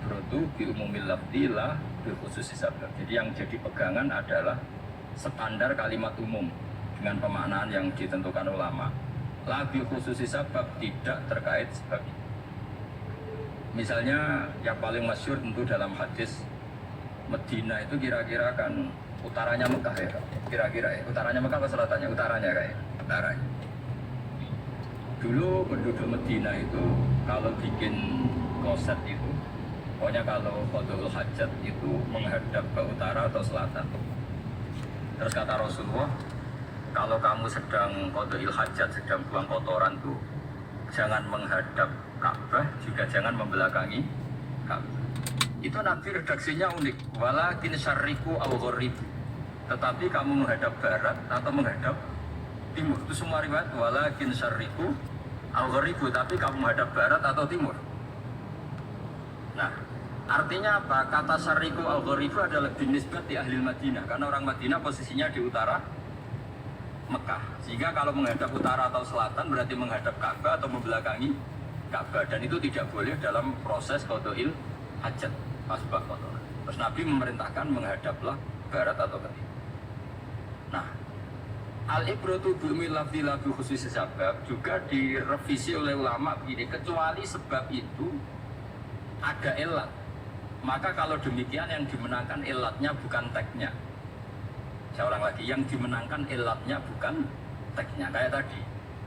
al-ibratu bi umumil lafzi la bi khususi sabab. Jadi yang jadi pegangan adalah standar kalimat umum dengan pemaknaan yang ditentukan ulama. La bi khususi sabab, tidak terkait sebab. Misalnya yang paling masyhur tentu dalam hadis Medina itu kira-kira kan utaranya Mekah ya, kira-kira ya. Utaranya Mekah apa selatannya? Utaranya kayak utaranya. Dulu penduduk Medina itu kalau bikin kloset itu, pokoknya kalau qadul hajat itu menghadap ke utara atau selatan. Terus kata Rasulullah, kalau kamu sedang qadul hajat, sedang buang kotoran tuh, jangan menghadap Ka'bah, juga jangan membelakangi Ka'bah. Itu Nabi redaksinya unik, walakin syarriku au gharibu. Tetapi kamu menghadap barat atau menghadap timur. Itu semua riwayat walakin syarriku au gharibu, tapi kamu menghadap barat atau timur. Nah, artinya apa? Kata syarriku au gharibu adalah binisbat di ahli Madinah, karena orang Madinah posisinya di utara Mekah. Sehingga kalau menghadap utara atau selatan berarti menghadap Ka'bah atau membelakangi Ka'bah, dan itu tidak boleh dalam proses qadul hajat. Asbab kotoran. Terus Nabi memerintahkan menghadaplah barat atau ke timur. Nah, al-ibratu bi umumil lafzi la bi khususi sabab juga direvisi oleh ulama begini, kecuali sebab itu ada elat. Maka kalau demikian yang dimenangkan elatnya bukan teknya. Saya ulang lagi, yang dimenangkan elatnya bukan teknya. Kayak tadi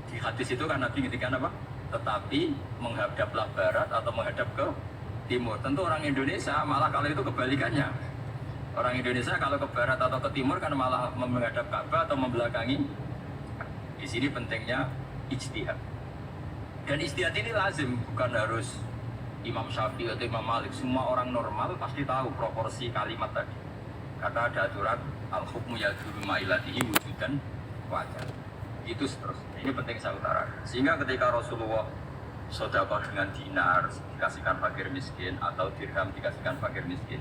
di hadis itu kan Nabi ngintikan apa? Tetapi menghadaplah barat atau menghadap ke timur. Tentu orang Indonesia malah kalau itu kebalikannya. Orang Indonesia kalau ke barat atau ke timur kan malah menghadap Ka'bah atau membelakangi. Di sini pentingnya ijtihad. Dan ijtihad ini lazim, bukan harus Imam Syafi'i atau Imam Malik. Semua orang normal pasti tahu proporsi kalimat tadi. Karena ada aturan al-hukmu yaduru ma'ilatihi wujudan wajar. Itu seterusnya. Ini penting saya utarakan. Sehingga ketika Rasulullah sedekah dengan dinar dikasihkan fakir miskin atau dirham dikasihkan fakir miskin,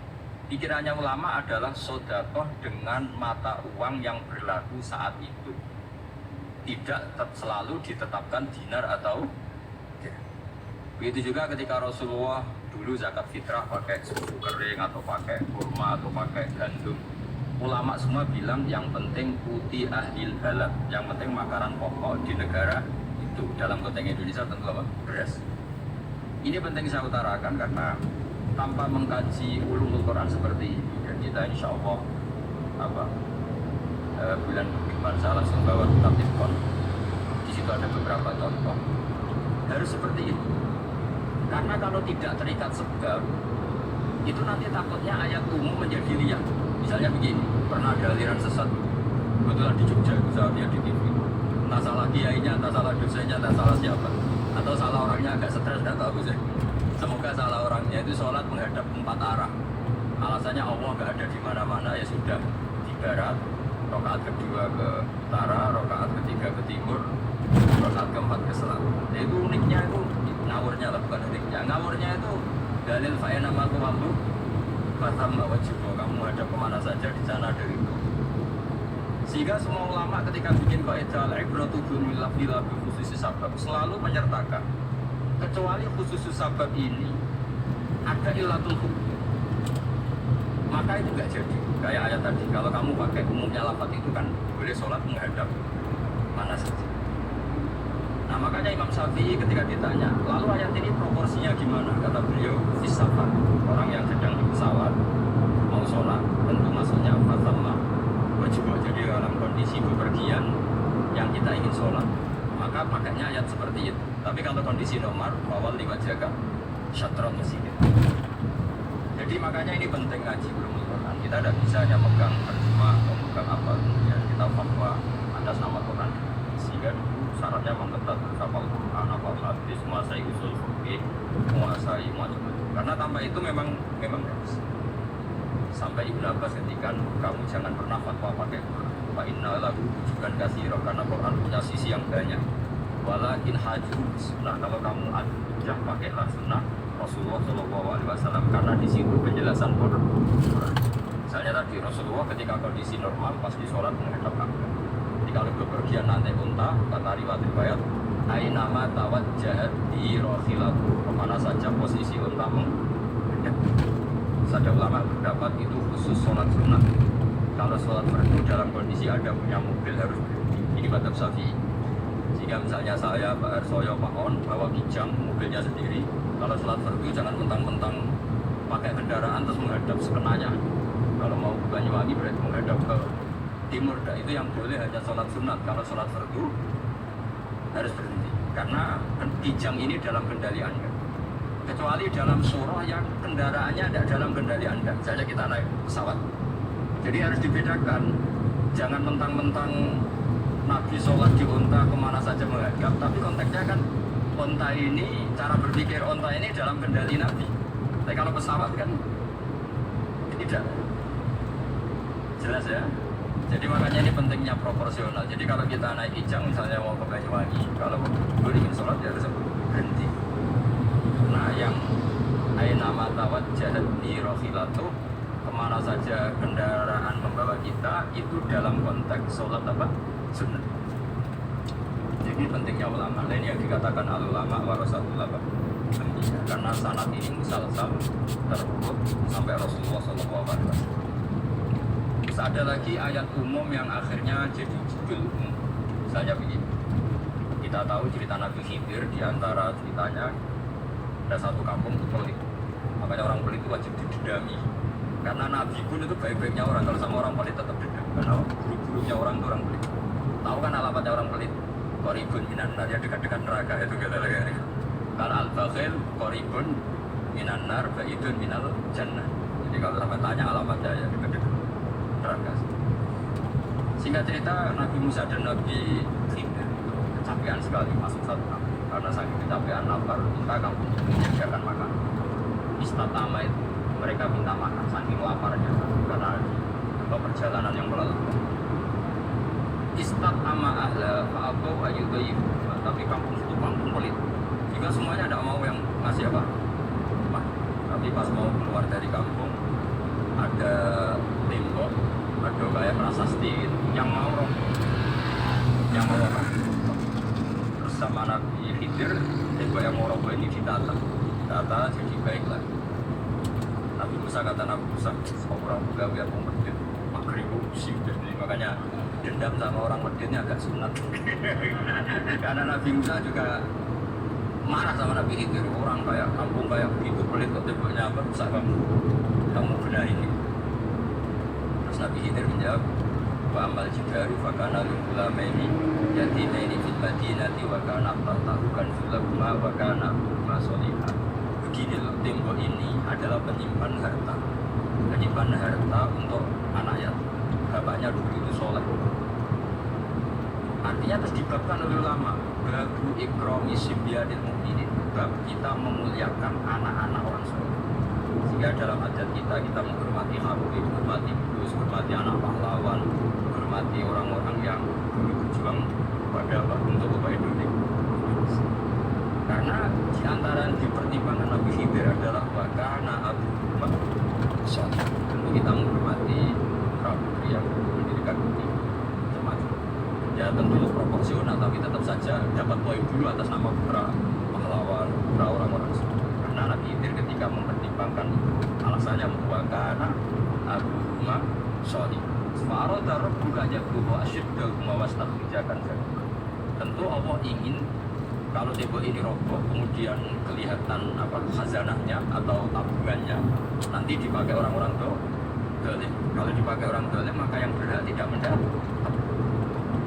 pikirannya ulama adalah sedekah dengan mata uang yang berlaku saat itu, tidak selalu ditetapkan dinar atau dirham. Begitu juga ketika Rasulullah dulu zakat fitrah pakai susu kering atau pakai kurma atau pakai gandum, ulama semua bilang yang penting putih ahlil halal, yang penting makanan pokok di negara. Dalam konteks Indonesia tentu apa? Beras. Ini penting saya utarakan karena tanpa mengkaji ulumul Quran seperti ini, dan kita insya Allah bulan depan saya langsung bawa kitab Itqan. Di situ ada beberapa contoh. Harus seperti itu. Karena kalau tidak terikat sebab, itu nanti takutnya ayat umum menjadi liar. Misalnya begini, pernah ada aliran sesat, kebetulan di Jogja itu saya lihat di TV. Entah salah kiainya, entah salah dosennya, entah salah siapa, atau salah orangnya agak stres, nggak tahu sih. Semoga salah orangnya itu sholat menghadap 4 arah. Alasannya Allah nggak ada di mana-mana, ya sudah di barat, rakaat kedua ke utara, rakaat ketiga ke timur, rakaat keempat ke selatan. Ya, itu uniknya itu ngawurnya lah, bukan uniknya. Ngawurnya itu dalil fa'ena maku waktu fatam wajib, kamu menghadap kemana saja di sana ada itu. Sehingga semua ulama ketika bikin kaidah al-ibratu bi umumil lafzi la bi khususi sabab selalu menyertakan kecuali khusus sabab ini ada illatul hukum, maka itu nggak jadi. Kayak ayat tadi, kalau kamu pakai umumnya lafaz itu kan boleh sholat menghadap mana saja. Nah makanya Imam Syafi'i ketika ditanya, lalu ayat ini proporsinya gimana? Kata beliau, fisafar, orang yang sedang di pesawat mau sholat tentu masuknya fatamma wajib. Jadi dalam kondisi bepergian yang kita ingin sholat, maka pakainya ayat seperti itu. Tapi kalau kondisi normal, awal lewat jaga syatron masjid. Jadi makanya ini penting ngaji ulumul Quran. Kita tidak bisa hanya megang terjemah atau megang apa, kemudian kita fatwa atas nama Quran. Sehingga dulu syaratnya mengetat hafal Quran, hafal hadis, menguasai usul fikih, menguasai macam-macam. Karena tanpa itu memang harus. Sampai Ibnu Abbas ketika kamu jangan pernah fatwa pakai Quran. Fa inna lahu rujukan katsira, karena Quran punya sisi yang banyak. Walakin haju sunnah, kalau kamu hujjah pakailah sunnah Rasulullah SAW, karena di situ penjelasan Quran. Misalnya tadi Rasulullah ketika kondisi normal pasti sholat menghadap Ka'bah. Jadi kalau bepergian nanti unta, kata riwayat aina ma tawajjahat di rohilatu, kemana saja posisi unta menghadap. ada ulama berpendapat itu khusus sholat sunnah. Kalau sholat fardu dalam kondisi ada punya mobil harus berhenti. Ini madhab Syafi'i. Jika misalnya saya, Pak Ersoyo, Pak On bawa kijang mobilnya sendiri, kalau sholat fardu jangan mentang-mentang pakai kendaraan terus menghadap sekenanya. Kalau mau ke Banyuwangi berarti menghadap ke timur. Nah, itu yang boleh hanya sholat sunat. Kalau sholat fardu harus berhenti. Karena kijang ini dalam kendali Anda. Kecuali dalam surah yang kendaraannya tidak dalam kendali Anda. Misalnya kita naik pesawat. Jadi harus dibedakan. Jangan mentang-mentang Nabi sholat di unta kemana saja menghadap. Tapi konteksnya kan unta ini, cara berpikir unta ini dalam kendali Nabi. Tapi kalau pesawat kan tidak. Jelas ya? Jadi makanya ini pentingnya proporsional. Jadi kalau kita naik kijang misalnya mau ke Banyuwangi, kalau boleh ingin sholat ya harus berhenti. Nah yang aina tawajjahat bi rohilatu, kemana saja kendaraan membawa kita itu dalam konteks sholat apa? Sunnah. Jadi pentingnya ulama. Nah ini yang dikatakan al-ulama warasatul apa? Karena sanad ini musalsal terurut sampai Rasulullah SAW. Terus ada lagi ayat umum yang akhirnya jadi judul umum. Misalnya begini, kita tahu cerita Nabi Khidir, di antara ceritanya ada satu kampung itu pelit. Makanya orang pelit itu wajib didendami. Karena Nabi pun itu baik-baiknya orang, kalau sama orang pelit tetap dendam. Karena guru-gurunya orang itu orang pelit. Tahu kan alamatnya orang pelit? Qoribun minan nar, ya dekat-dekat neraka itu kata-kata. Kalau al-bakhil qoribun minan nar, ba'idun minal jannah. Jadi kalau sampai tanya alamatnya ya dekat-dekat neraka. Singkat cerita, Nabi Musa dan Nabi Khidir kecapean sekali masuk satu kampung. Karena saking kecapean lapar, minta kampung itu menyediakan makan. Istatama itu mereka minta makan saking laparnya karena perjalanan yang melelahkan. Istatama ahla fa'abau ayyudayifu, tapi kampung itu kampung pelit. Jika semuanya tidak mau yang ngasih apa? Tapi pas mau keluar dari kampung ada tembok, ada kayak prasasti yang mau roboh, yang mau roboh. Terus sama Nabi Khidir, tembok yang mau roboh ini ditata jadi baik lagi. Nabi Musa kata Nabi Musa, orang gawe aku medit, makribu sih. Jadi makanya dendam sama orang meditnya agak sunat. Karena Nabi Musa juga marah sama Nabi Khidir, orang kayak kampung kayak begitu pelit kok temboknya apa rusak kamu benar ini. Terus Nabi Khidir menjawab, wa amal jidaru fa kana lil ulamaini yatimaini fil madinati wa kana tahtahukan sulahuma wa kana huma solihah. Begini loh, tembok ini adalah penyimpan harta untuk anak yatim. Bapaknya dulu itu soleh. Artinya terus dibabkan oleh ulama, babu ikromi sibyanil mu'minin, bab kita memuliakan anak-anak orang soleh. Sehingga dalam adat kita menghormati habib, menghormati bus, menghormati anak pahlawan, menghormati orang-orang yang dulu berjuang pada untuk upaya Indonesia. Karena di antara yang dipertimbangkan Nabi Khidir adalah wakana Abu Bakar Soleh. Tentu kita menghormati Prabu yang mendirikan bumi macam-macam. Ya tentu proporsional, tapi tetap saja dapat poin dulu atas nama putra pahlawan, putra orang-orang. Karena Nabi Khidir ketika mempertimbangkan alasannya wakana Abu Bakar Soleh. Separuh darah bukannya bahwa asyidul mawas takbijakan. Tentu Allah ingin kalau tembok ini roboh, kemudian kelihatan apa khazanahnya atau tabungannya, nanti dipakai orang-orang dolim. Kalau dipakai orang dolim, maka yang berhak tidak mendapat.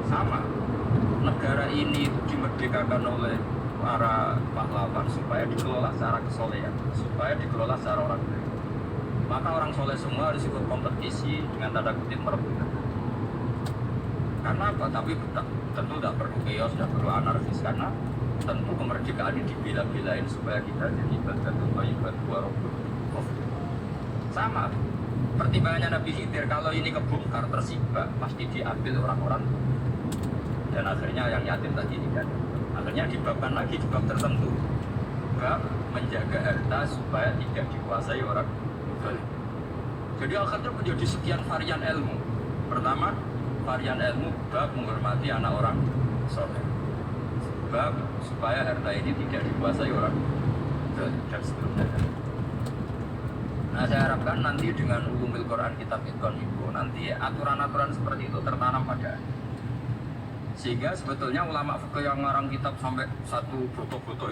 Sama, negara ini dimerdekakan oleh para pahlawan supaya dikelola secara kesolehan, supaya dikelola secara orang dolim. Maka orang soleh semua harus ikut kompetisi dengan tanda kutip merebut. Karena apa? Tapi tentu tidak perlu chaos, tidak perlu anarkis, karena tentu kemerdekaan ini dibela-belain supaya kita jadi badan bayiban warobun. Sama pertimbangannya Nabi Khidir, kalau ini kebongkar tersibak pasti diambil orang-orang dan akhirnya yang yatim tadi tidak. Akhirnya dibabkan lagi di bab tertentu, bab menjaga harta supaya tidak dikuasai orang dolim. Jadi akhirnya menjadi sekian varian ilmu. Pertama, varian ilmu bab menghormati anak orang soleh, bab supaya harta ini tidak dikuasai orang dan seterusnya. Nah saya harapkan nanti dengan ulumul Quran kitab Itqan itu nanti aturan-aturan seperti itu tertanam pada, sehingga sebetulnya ulama fikih yang ngarang kitab sampai satu foto-foto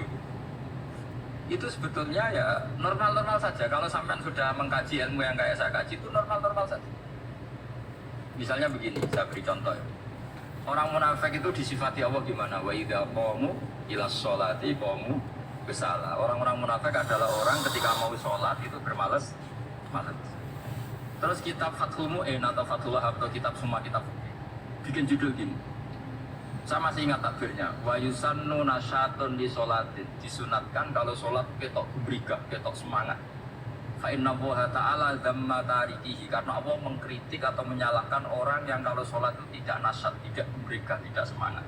itu sebetulnya ya normal-normal saja. Kalau sampean sudah mengkaji ilmu yang kayak saya kaji itu normal-normal saja. Misalnya begini, saya beri contoh ya. Orang munafik itu disifati Allah gimana? Wa idza qamu ila sholati qamu kusala. Orang-orang munafik adalah orang ketika mau sholat itu bermalas. Terus kitab Fathul Mu'in atau Fathul Wahab atau kitab semua kitab bikin judul gini. Saya masih ingat takbirnya. Wa yusannu nasyatun li sholatin. Disunatkan kalau sholat ketok berigah, ketok semangat. Fa inna Allaha ta'ala dzamma tarikihi, karena Allah mengkritik atau menyalahkan orang yang kalau sholat itu tidak nasyat, tidak berigah, tidak semangat.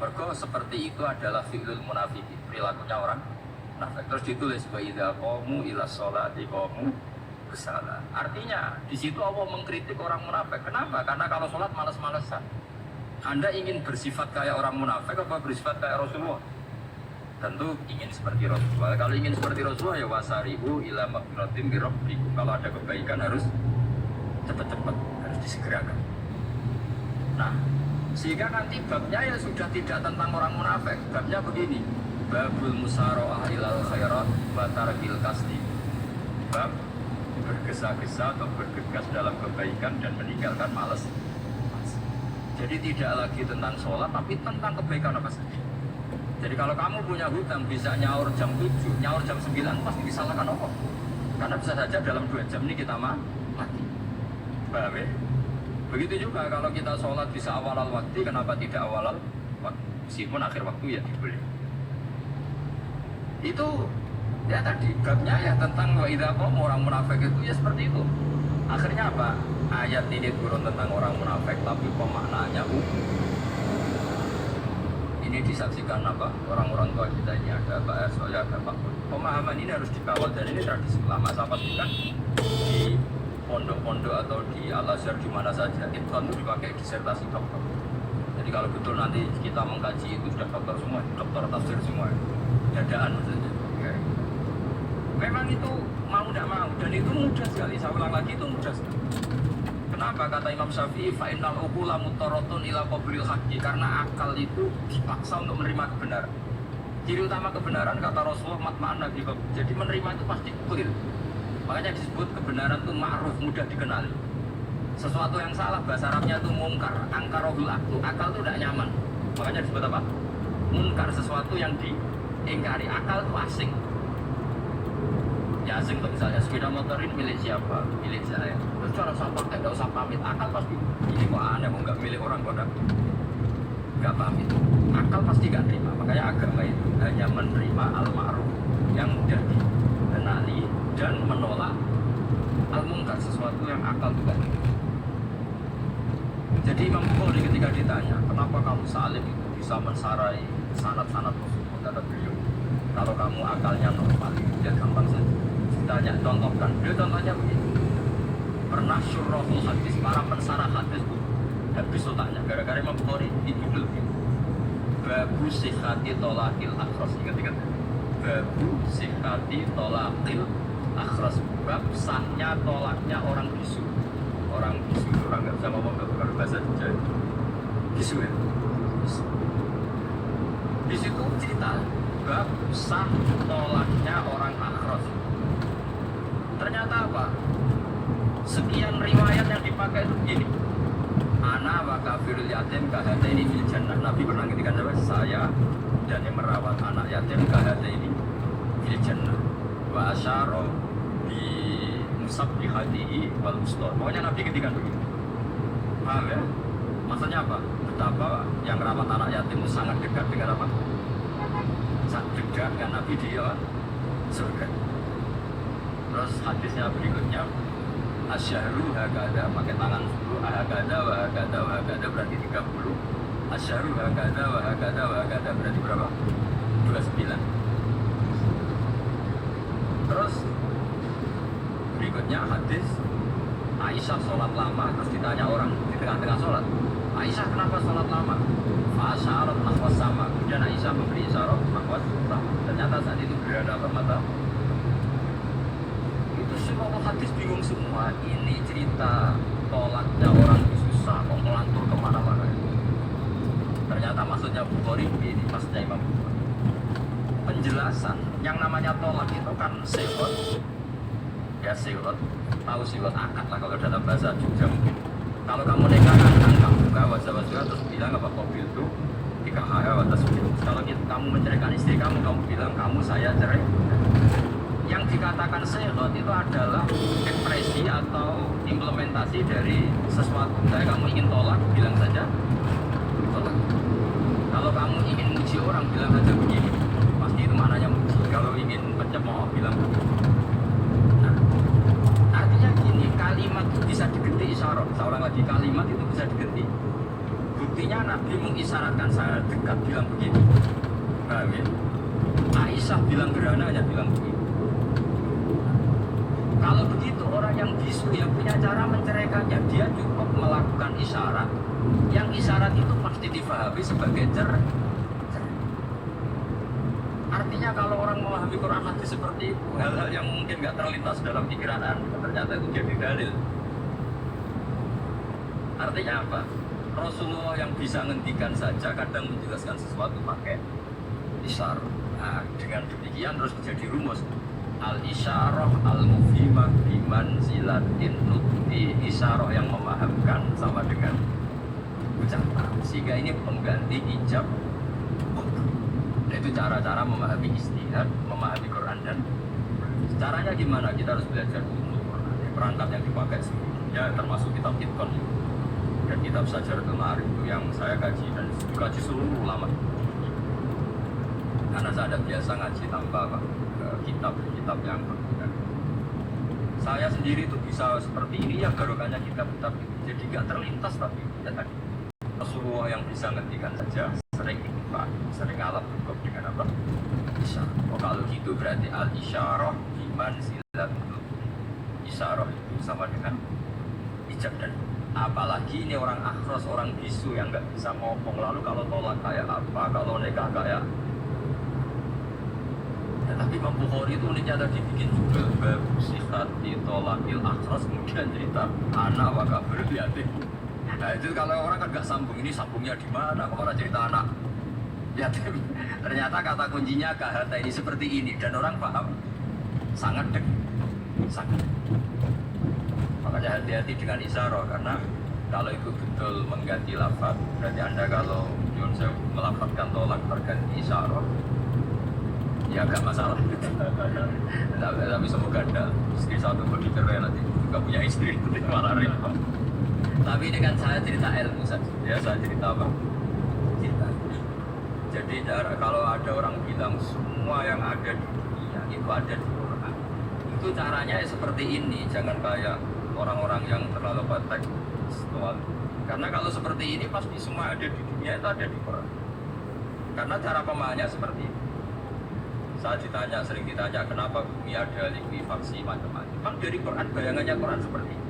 Mergo seperti itu adalah fi'lul munafiqin, perilakunya orang munafik. Terus ditulis wa idza qamu ila sholati qamu kusala. Artinya di situ Allah mengkritik orang munafik. Kenapa? Karena kalau sholat malas-malesan. Anda ingin bersifat kayak orang munafik apa bersifat kayak Rasulullah? Tentu ingin seperti Rasulullah. Kalau ingin seperti Rasulullah ya wasari'u ila maghfiratin min rabbikum. Kalau ada kebaikan harus cepat-cepat, harus disegerakan. Nah, sehingga nanti babnya ya sudah tidak tentang orang munafik. Babnya begini, babul musara'ah ilal khairat wa tarkil kasdi. Bab bergesa-gesa atau bergegas dalam kebaikan dan meninggalkan malas. Jadi tidak lagi tentang sholat, tapi tentang kebaikan apa saja. Jadi kalau kamu punya hutang bisa nyaur jam 7, nyaur jam 9, pasti disalahkan Allah. Karena bisa saja dalam 2 jam ini kita mati. Paham ya? Begitu juga kalau kita sholat bisa awal waktu, kenapa tidak awal waktu? Meskipun akhir waktu ya dibeli. Itu ya tadi, babnya ya tentang wa idza qamu, orang munafik itu ya seperti itu. Akhirnya apa? Ayat ini turun tentang orang munafik, tapi pemaknaannya ini disaksikan apa? Orang-orang tua kita ini ada Pak Soya, ada Pak. Pemahaman ini harus dikawal dan ini tradisi lama. Saya pastikan di pondok-pondok atau di Al-Azhar di mana saja Itqan itu dipakai disertasi dokter. Jadi kalau betul nanti kita mengkaji itu sudah dokter semua, dokter tafsir semua, dadaan maksudnya. Okay. Memang itu mau tidak mau dan itu mudah sekali. Saya ulang lagi itu mudah sekali. Kenapa kata Imam Syafi'i fa innal uqula mutaratun ila qabril haqqi, karena akal itu dipaksa untuk menerima kebenaran. Ciri utama kebenaran kata Rasulullah matma'an nabi, jadi menerima itu pasti clear. Makanya disebut kebenaran itu ma'ruf, mudah dikenali. Sesuatu yang salah bahasa Arabnya itu mungkar, angkarahul aklu, akal itu tidak nyaman. Makanya disebut apa? Mungkar, sesuatu yang diingkari. Akal itu asing. Ya asing tuh, misalnya sepeda motor ini milik siapa? Milik saya. Terus cara saya pakai, nggak usah pamit. Akal pasti, ini kok aneh, mau nggak milik orang kok nggak pamit. Akal pasti nggak terima. Makanya agama itu hanya menerima al-ma'ruf yang mudah dikenali dan menolak al-mungkar, sesuatu yang akal juga. Jadi Imam Bukhari ketika ditanya, kenapa kamu salim itu bisa mensarai sanad-sanad Rasulullah, kata beliau, kalau kamu akalnya normal, ya gampang saja. Ditanya, contohkan. Beliau contohnya begini. Pernah syurrahul hadis, para pensarah hadis itu habis otaknya. Gara-gara Imam Bukhari dijudul begini. Babu sihati tolakil akhras. Ingat-ingat. Babu sihati tolakil akhras. Bab sahnya tolaknya orang bisu. Orang bisu, orang nggak bisa ngomong kalau bahasa Jawa. Bisu ya. Bisu. Di situ cerita bab sah tolaknya orang akhras. Ternyata apa? Sekian riwayat yang dipakai itu begini. Ana wa kafirul yatim kahada ini fil jannah. Nabi pernah ngintikan saya dan yang merawat anak yatim kahada ini fil jannah. Wa asyara bi musabbihatihi wal mustor. Pokoknya Nabi ngintikan begitu. Paham ya? Maksudnya apa? Betapa yang merawat anak yatim itu sangat dekat dengan apa? Sangat dekat dengan Nabi di surga. Terus hadisnya berikutnya, asyahru hakada, pakai tangan 10, hakada wa hakada wa hakada berarti 30. Asyahru hakada wa hakada wa hakada berarti berapa? 29. Terus berikutnya hadis Aisyah sholat lama, terus ditanya orang di tengah-tengah sholat, Aisyah kenapa sholat lama? Fa'asyarat nahwas sama. Kemudian Aisyah memberi isyarat nahwas sama. Ternyata saat itu berada apa mata? Itu semua bingung semua, ini cerita tolaknya orang susah kok melantur kemana-mana. Ternyata maksudnya Bukhari ini, maksudnya Imam Bukhari. Penjelasan yang namanya tolak itu kan sewot, ya sewot, tahu sewot akad lah kalau dalam bahasa Jogja mungkin. Kalau kamu nikah kan kamu buka wajah-wajah terus bilang apa mobil itu dikahaya atas kalau kamu menceraikan istri kamu bilang kamu saya cerai. Yang dikatakan sewot itu adalah ekspresi atau implementasi dari sesuatu. Misalnya kamu ingin tolak, bilang saja tolak. Kalau kamu ingin muji orang, bilang saja begini. Pasti itu maknanya muji. Kalau ingin pencemooh, bilang begini. Nah, artinya gini, kalimat itu bisa diganti isyarat. Seorang lagi kalimat itu bisa diganti. Buktinya Nabi mengisyaratkan saya dekat, bilang begini. Nah, ya. Aisyah bilang gerhana, hanya bilang begini. Kalau begitu orang yang bisu yang punya cara menceraikannya, dia cukup melakukan isyarat. Yang isyarat itu pasti dipahami sebagai cerai. Artinya kalau orang memahami Quran hadis seperti itu, hal-hal yang mungkin nggak terlintas dalam pikiran Anda, ternyata itu jadi dalil. Artinya apa? Rasulullah yang bisa ngendikan saja kadang menjelaskan sesuatu pakai isyarat. Nah, dengan demikian terus menjadi rumus. Al-isyarah al-mufhimah biman zilatin nutbi. Isyarah yang memahamkan sama dengan ucapan, sehingga ini pengganti ijab. Itu cara-cara memahami istihad, memahami Quran. Dan caranya gimana? Kita harus belajar dulu Quran. Perangkat yang dipakai sebelumnya termasuk kitab Itqan dan kitab Syajaratul Ma'arif itu yang saya kaji dan kaji seluruh ulama. Karena saya ada biasa ngaji tanpa kitab-kitab yang berbeda. Saya sendiri itu bisa seperti ini ya barokahnya kitab-kitab itu. Jadi gak terlintas tapi ya tadi Rasulullah yang bisa ngertikan saja sering ikhfa, sering alam cukup dengan apa? Isyarah. Oh kalau gitu berarti al-isyarah iman silat itu. Isyarah itu sama dengan ijab. Dan apalagi ini orang akhros, orang bisu yang gak bisa ngomong. Lalu kalau tolak kayak apa, kalau nikah kayak tapi Imam Bukhari itu uniknya tadi bikin juga bab sifat ditolakil akhras, kemudian cerita anak wakabir yatim. Nah itu kalau orang kan gak sambung, ini sambungnya di mana? Kemana cerita anak yatim? Ternyata kata kuncinya kahata ini seperti ini dan orang paham sangat sangat. Makanya hati-hati dengan isyarah karena kalau itu betul mengganti lafaz, berarti Anda kalau Yonsef melafazkan tolak terganti isyarah, ya agak masalah. Tapi semoga ada istri satu berdicerai nanti juga punya istri itu malah repot. Tapi ini kan saya cerita ilmu saja. Ya saya cerita apa? Cerita. Jadi kalau ada orang bilang semua yang ada di dunia itu ada di Quran, itu caranya seperti ini. Jangan kayak orang-orang yang terlalu patek. Karena kalau seperti ini pasti semua ada di dunia itu ada di Quran. Karena cara pemahamannya seperti ini. Saya sering ditanya kenapa bumi ada likuifaksi macam-macam. Kan dari Quran bayangannya Quran seperti ini.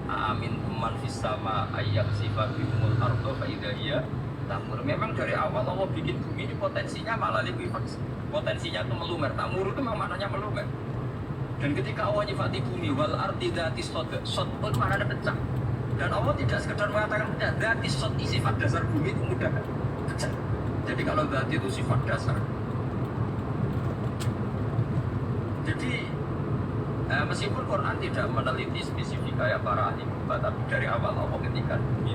Amin man fis sama ayat sifat bimul ardo faidahiyah tamur. Memang dari awal Allah bikin bumi ini potensinya malah likuifaksi. Potensinya itu melumer. Tamur itu memang maknanya melumer. Dan ketika Allah nyifati bumi wal ardi dzati sod itu maknanya pecah. Dan Allah tidak sekedar mengatakan pecah, dzati sod sifat dasar bumi itu mudah pecah. Jadi kalau dzati itu sifat dasar. Jadi meskipun Quran tidak meneliti spesifik kayak para ahli, tapi dari awal Allah ketika bumi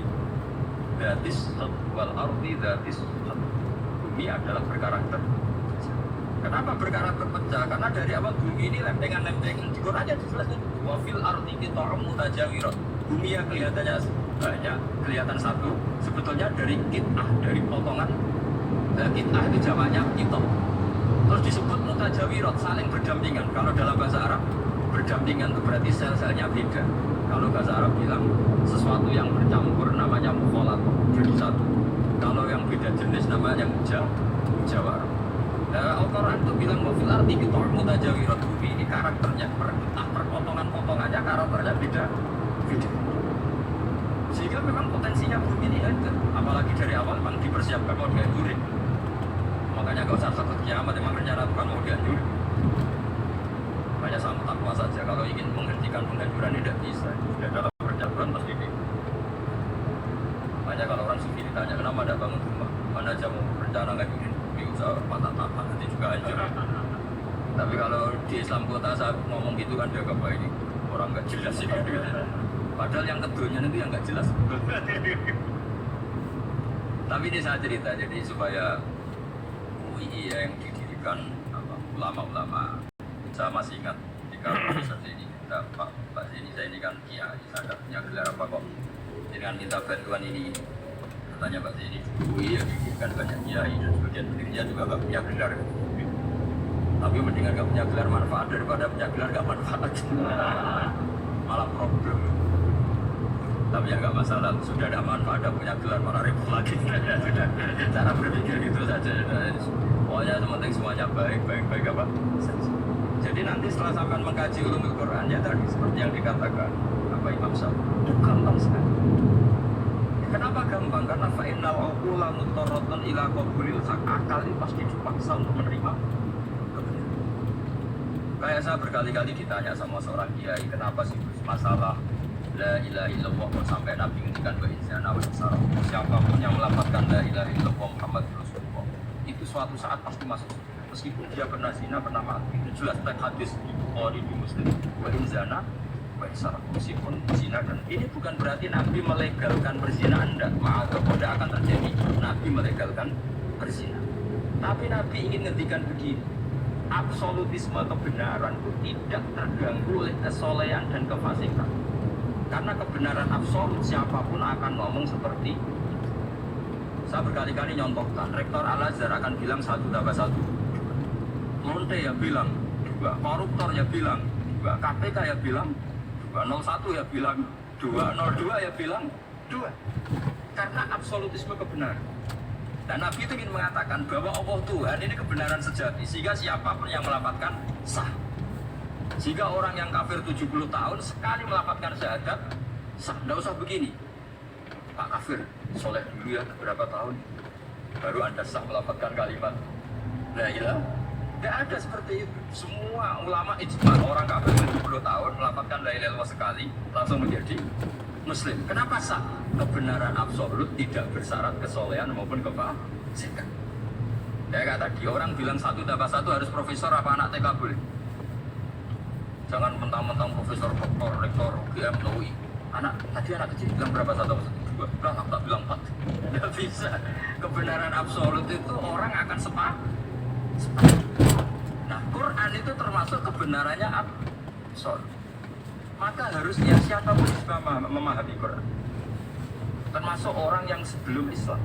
dzatis wal ardi dzatis bumi adalah berkarakter. Kenapa berkarakter pecah? Karena dari awal bumi ini lempengan-lempengan di Quran aja dijelaskan wa fil ardi qita'un mutajawirat. Bumi yang kelihatannya banyak, kelihatan satu, sebetulnya dari qit'ah, dari potongan. Qit'ah itu jamaknya qita'. Terus disebut mutajawirat, saling berdampingan. Kalau dalam bahasa Arab berdampingan itu berarti sel-selnya beda. Kalau bahasa Arab bilang sesuatu yang bercampur namanya mukhalatoh, jadi satu. Kalau yang beda jenis namanya mujawarah. Nah, Al-Quran itu bilang wafil arti kita mutajawirat, bumi ini karakternya per potongan-potongannya karakternya beda. Sehingga memang potensinya bumi ini ada. Apalagi dari awal memang dipersiapkan mau dihancurin. Makanya gak usah takut kiamat, memang rencana Tuhan mau dihancurin. Hanya sama takwa saja kalau ingin mengerti menghentikan penghancuran ini tidak bisa. Sudah dalam percaturan pasti di. Makanya kalau orang sufi ditanya kenapa tidak bangun rumah, mana aja mau rencana nggak bikin usaha patah tapak nanti juga hancur. Tapi kalau di Islam kota saya ngomong gitu kan dia apa ini orang nggak jelas ini. Padahal yang keduanya itu yang nggak jelas. Tapi ini saya cerita jadi supaya UI yang didirikan ulama-ulama. Saya masih ingat ketika Profesor ini, Pak Zeni saya ini kan kiai, saya ada punya gelar apa kok dengan minta bantuan ini. Katanya Pak Zeni UI ya didirikan banyak kiai dan sebagian pendirinya juga nggak punya gelar. Tapi mendingan nggak punya gelar manfaat daripada punya gelar nggak manfaat. Malah problem. Tapi ya nggak masalah, sudah ada manfaat, ada punya gelar, malah ribut lagi. Sudah, cara berpikir gitu saja. Pokoknya penting semuanya baik apa? Jadi nanti setelah sampai mengkaji ulumul Quran, ya tadi seperti yang dikatakan apa Imam Syafi'i, itu gampang sekali. Kenapa gampang? Karena fa'innal uqula muttarratun ila qabulil haq. Akal ini pasti dipaksa untuk menerima kebenaran. Kayak saya berkali-kali ditanya sama seorang kiai, kenapa sih masalah La ilaha illallah sampai Nabi ngendikan wa inzana wa isara. Siapapun yang melafazkan la ilaha illallah Muhammad Rasulullah itu suatu saat pasti masuk surga. Meskipun dia pernah zina, pernah mati. Itu jelas teks hadis di Bukhari di Muslim. Wa inzana wa isara. Meskipun zina dan ini bukan berarti Nabi melegalkan berzina Anda. Maka tidak akan terjadi. Nabi melegalkan berzina. Tapi Nabi ingin ngendikan begini. Absolutisme kebenaran itu tidak terganggu oleh kesolehan dan kefasikan. Karena kebenaran absolut siapapun akan ngomong seperti itu. Saya berkali-kali nyontohkan, Rektor Al-Azhar akan bilang 1 tambah 1 Lonte ya bilang 2, koruptor ya bilang 2, KPK ya bilang 2, 01 ya bilang 2, 02 ya bilang 2. Karena absolutisme kebenaran. Dan Nabi itu ingin mengatakan bahwa Allah Tuhan ini kebenaran sejati, sehingga siapapun yang melafazkan sah. Jika orang yang kafir 70 tahun sekali melafazkan syahadat sah, tidak usah begini. Pak kafir, soleh dulu ya berapa tahun baru Anda sah melafazkan kalimat la ilaha. Tidak ada seperti itu. Semua ulama ijma orang kafir 70 tahun melafazkan la ilaha illallah sekali langsung menjadi muslim. Kenapa sah? Kebenaran absolut tidak bersyarat kesolehan maupun kefasikan. Ya kata tadi orang bilang 1 tambah 1 harus profesor apa anak TK boleh. Jangan mentang-mentang profesor, doktor, rektor, UGM, UI. Tadi anak kecil bilang berapa 1 tambah 1? 2. Bilang tak bilang 4. Tidak bisa. Kebenaran absolut itu orang akan sepakat. Nah, Quran itu termasuk kebenarannya absolut. Maka harusnya siapapun bisa memahami Quran. Termasuk orang yang sebelum Islam.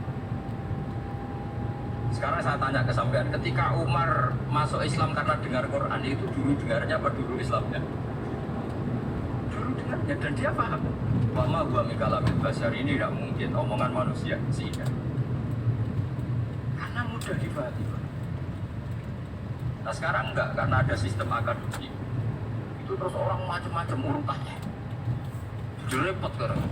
Sekarang saya tanya ke sampean, ketika Umar masuk Islam karena dengar Quran itu dulu dengarnya apa dulu Islamnya? Dulu dengarnya dan dia paham. Wama huwa min kalamil bashar, ini tidak mungkin omongan manusia sehingga. Karena mudah dipahami. Nah sekarang enggak, karena ada sistem akademik. Itu terus orang macam-macam urutannya. Jadi repot sekarang.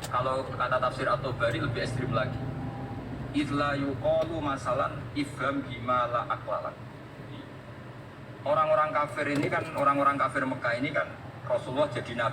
Kalau kata tafsir At-Tabari lebih ekstrim lagi. Idla yuqalu masalan ifham bima la aqlalan. Orang-orang kafir ini kan, orang-orang kafir Mekah ini kan Rasulullah jadi nabi.